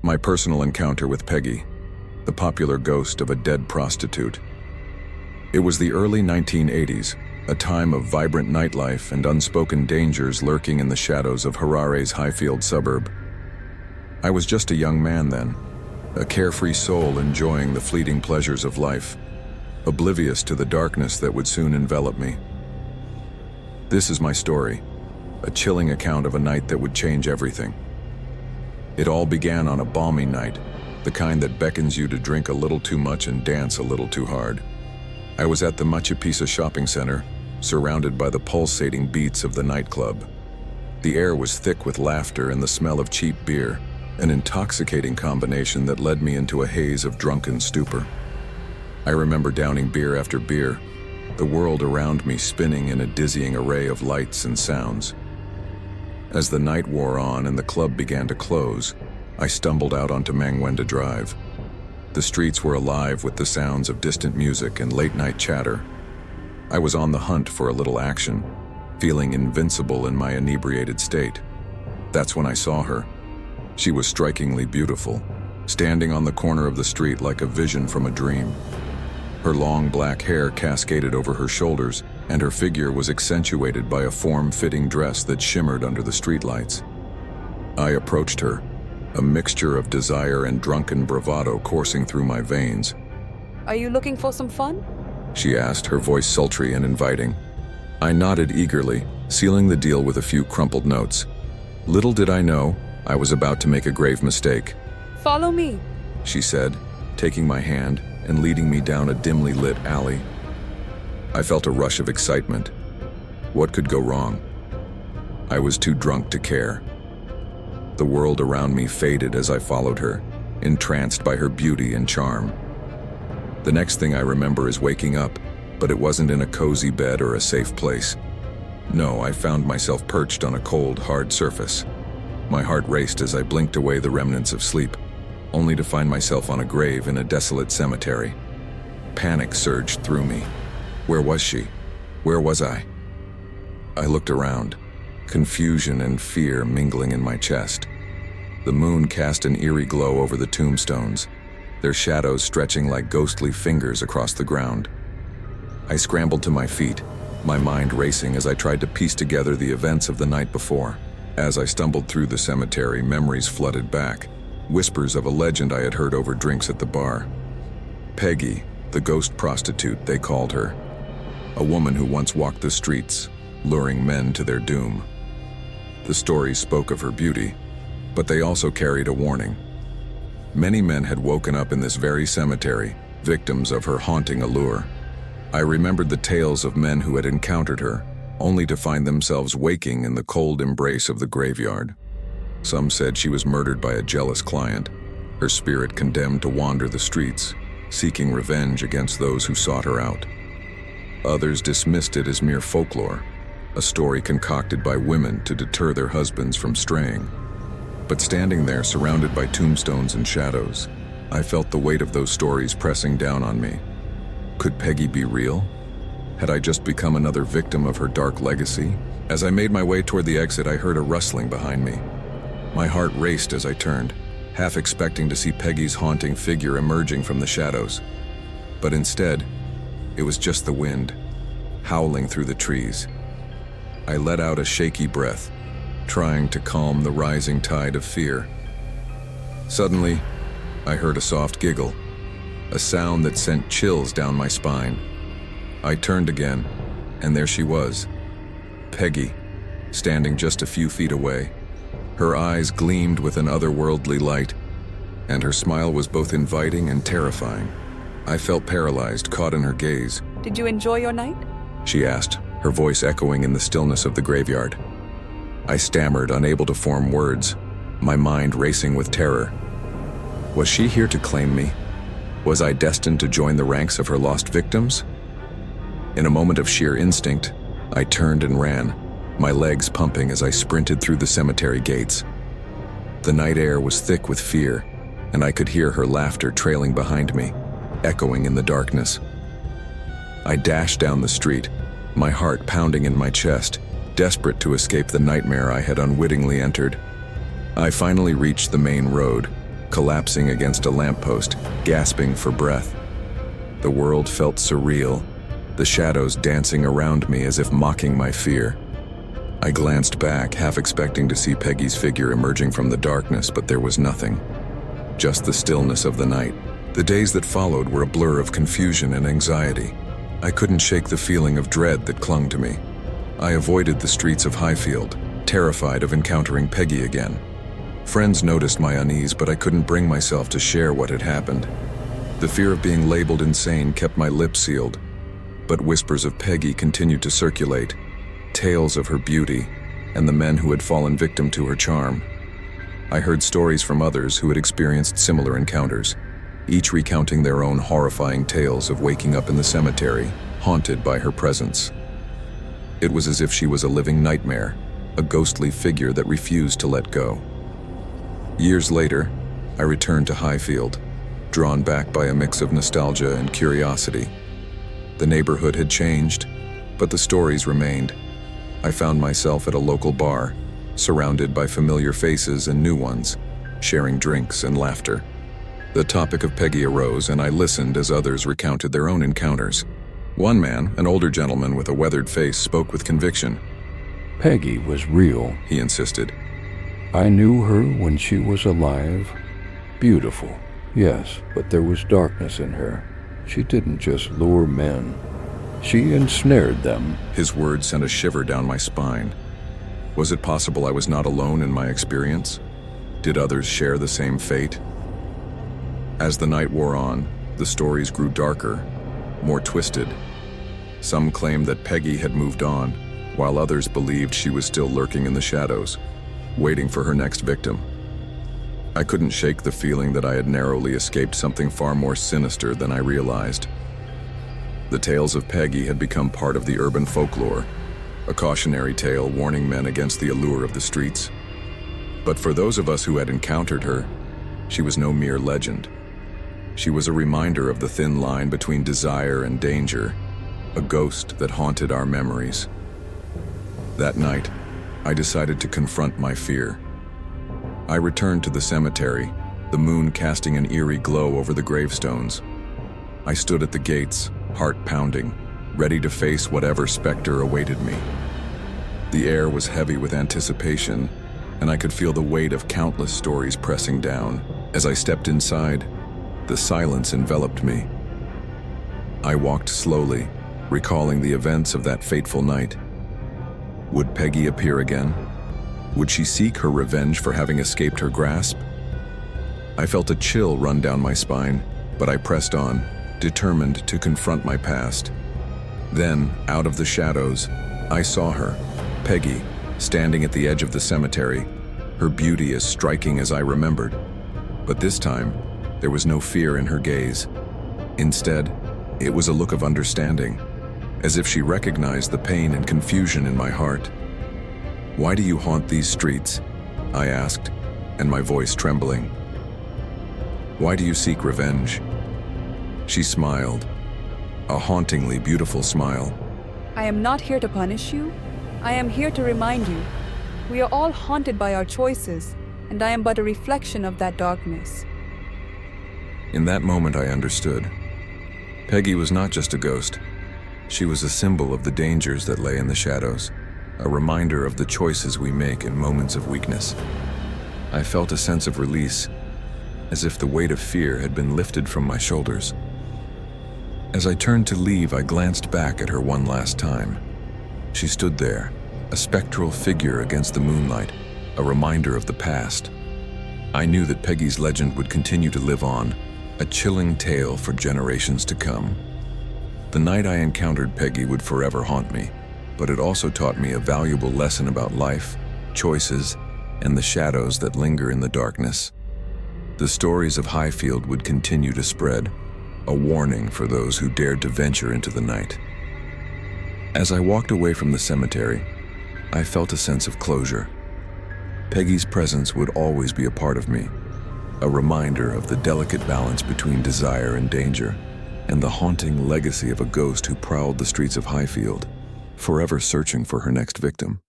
My personal encounter with Peggy, the popular ghost of a dead prostitute. It was the early 1980s, a time of vibrant nightlife and unspoken dangers lurking in the shadows of Harare's Highfield suburb. I was just a young man then, a carefree soul enjoying the fleeting pleasures of life, oblivious to the darkness that would soon envelop me. This is my story, a chilling account of a night that would change everything. It all began on a balmy night, the kind that beckons you to drink a little too much and dance a little too hard. I was at the Machipisa Shopping Centre, surrounded by the pulsating beats of the nightclub. The air was thick with laughter and the smell of cheap beer, an intoxicating combination that led me into a haze of drunken stupor. I remember downing beer after beer, the world around me spinning in a dizzying array of lights and sounds. As the night wore on and the club began to close, I stumbled out onto Mangwende Drive. The streets were alive with the sounds of distant music and late-night chatter. I was on the hunt for a little action, feeling invincible in my inebriated state. That's when I saw her. She was strikingly beautiful, standing on the corner of the street like a vision from a dream. Her long black hair cascaded over her shoulders, and her figure was accentuated by a form-fitting dress that shimmered under the streetlights. I approached her, a mixture of desire and drunken bravado coursing through my veins. Are you looking for some fun? She asked, her voice sultry and inviting. I nodded eagerly, sealing the deal with a few crumpled notes. Little did I know, I was about to make a grave mistake. Follow me, she said, taking my hand and leading me down a dimly lit alley. I felt a rush of excitement. What could go wrong? I was too drunk to care. The world around me faded as I followed her, entranced by her beauty and charm. The next thing I remember is waking up, but it wasn't in a cozy bed or a safe place. No, I found myself perched on a cold, hard surface. My heart raced as I blinked away the remnants of sleep, only to find myself on a grave in a desolate cemetery. Panic surged through me. Where was she? Where was I? I looked around, confusion and fear mingling in my chest. The moon cast an eerie glow over the tombstones, their shadows stretching like ghostly fingers across the ground. I scrambled to my feet, my mind racing as I tried to piece together the events of the night before. As I stumbled through the cemetery, memories flooded back, whispers of a legend I had heard over drinks at the bar. Peggy, the ghost prostitute, they called her. A woman who once walked the streets, luring men to their doom. The stories spoke of her beauty, but they also carried a warning. Many men had woken up in this very cemetery, victims of her haunting allure. I remembered the tales of men who had encountered her, only to find themselves waking in the cold embrace of the graveyard. Some said she was murdered by a jealous client, her spirit condemned to wander the streets, seeking revenge against those who sought her out. Others dismissed it as mere folklore, a story concocted by women to deter their husbands from straying. But standing there, surrounded by tombstones and shadows, I felt the weight of those stories pressing down on me. Could Peggy be real? Had I just become another victim of her dark legacy? As I made my way toward the exit, I heard a rustling behind me. My heart raced as I turned, half expecting to see Peggy's haunting figure emerging from the shadows. But instead, it was just the wind, howling through the trees. I let out a shaky breath, trying to calm the rising tide of fear. Suddenly, I heard a soft giggle, a sound that sent chills down my spine. I turned again, and there she was, Peggy, standing just a few feet away. Her eyes gleamed with an otherworldly light, and her smile was both inviting and terrifying. I felt paralyzed, caught in her gaze. Did you enjoy your night? She asked, her voice echoing in the stillness of the graveyard. I stammered, unable to form words, my mind racing with terror. Was she here to claim me? Was I destined to join the ranks of her lost victims? In a moment of sheer instinct, I turned and ran, my legs pumping as I sprinted through the cemetery gates. The night air was thick with fear, and I could hear her laughter trailing behind me, echoing in the darkness. I dashed down the street, my heart pounding in my chest, desperate to escape the nightmare I had unwittingly entered. I finally reached the main road, collapsing against a lamppost, gasping for breath. The world felt surreal, the shadows dancing around me as if mocking my fear. I glanced back, half expecting to see Peggy's figure emerging from the darkness, but there was nothing. Just the stillness of the night. The days that followed were a blur of confusion and anxiety. I couldn't shake the feeling of dread that clung to me. I avoided the streets of Highfield, terrified of encountering Peggy again. Friends noticed my unease, but I couldn't bring myself to share what had happened. The fear of being labeled insane kept my lips sealed, but whispers of Peggy continued to circulate, tales of her beauty and the men who had fallen victim to her charm. I heard stories from others who had experienced similar encounters, each recounting their own horrifying tales of waking up in the cemetery, haunted by her presence. It was as if she was a living nightmare, a ghostly figure that refused to let go. Years later, I returned to Highfield, drawn back by a mix of nostalgia and curiosity. The neighborhood had changed, but the stories remained. I found myself at a local bar, surrounded by familiar faces and new ones, sharing drinks and laughter. The topic of Peggy arose, and I listened as others recounted their own encounters. One man, an older gentleman with a weathered face, spoke with conviction. Peggy was real, He insisted. I knew her when she was alive. Beautiful, yes, but there was darkness in her. She didn't just lure men. She ensnared them. His words sent a shiver down my spine. Was it possible I was not alone in my experience? Did others share the same fate? As the night wore on, the stories grew darker, more twisted. Some claimed that Peggy had moved on, while others believed she was still lurking in the shadows, waiting for her next victim. I couldn't shake the feeling that I had narrowly escaped something far more sinister than I realized. The tales of Peggy had become part of the urban folklore, a cautionary tale warning men against the allure of the streets. But for those of us who had encountered her, she was no mere legend. She was a reminder of the thin line between desire and danger, a ghost that haunted our memories. That night, I decided to confront my fear. I returned to the cemetery, the moon casting an eerie glow over the gravestones. I stood at the gates, heart pounding, ready to face whatever specter awaited me. The air was heavy with anticipation, and I could feel the weight of countless stories pressing down. As I stepped inside, the silence enveloped me. I walked slowly, recalling the events of that fateful night. Would Peggy appear again? Would she seek her revenge for having escaped her grasp? I felt a chill run down my spine, but I pressed on, determined to confront my past. Then, out of the shadows, I saw her, Peggy, standing at the edge of the cemetery, her beauty as striking as I remembered. But this time, there was no fear in her gaze. Instead, it was a look of understanding, as if she recognized the pain and confusion in my heart. "Why do you haunt these streets?" I asked, and my voice trembling. "Why do you seek revenge?" She smiled, a hauntingly beautiful smile. I am not here to punish you. I am here to remind you. We are all haunted by our choices, and I am but a reflection of that darkness. In that moment, I understood. Peggy was not just a ghost. She was a symbol of the dangers that lay in the shadows, a reminder of the choices we make in moments of weakness. I felt a sense of release, as if the weight of fear had been lifted from my shoulders. As I turned to leave, I glanced back at her one last time. She stood there, a spectral figure against the moonlight, a reminder of the past. I knew that Peggy's legend would continue to live on, a chilling tale for generations to come. The night I encountered Peggy would forever haunt me, but it also taught me a valuable lesson about life, choices, and the shadows that linger in the darkness. The stories of Highfield would continue to spread, a warning for those who dared to venture into the night. As I walked away from the cemetery, I felt a sense of closure. Peggy's presence would always be a part of me, a reminder of the delicate balance between desire and danger, and the haunting legacy of a ghost who prowled the streets of Highfield, forever searching for her next victim.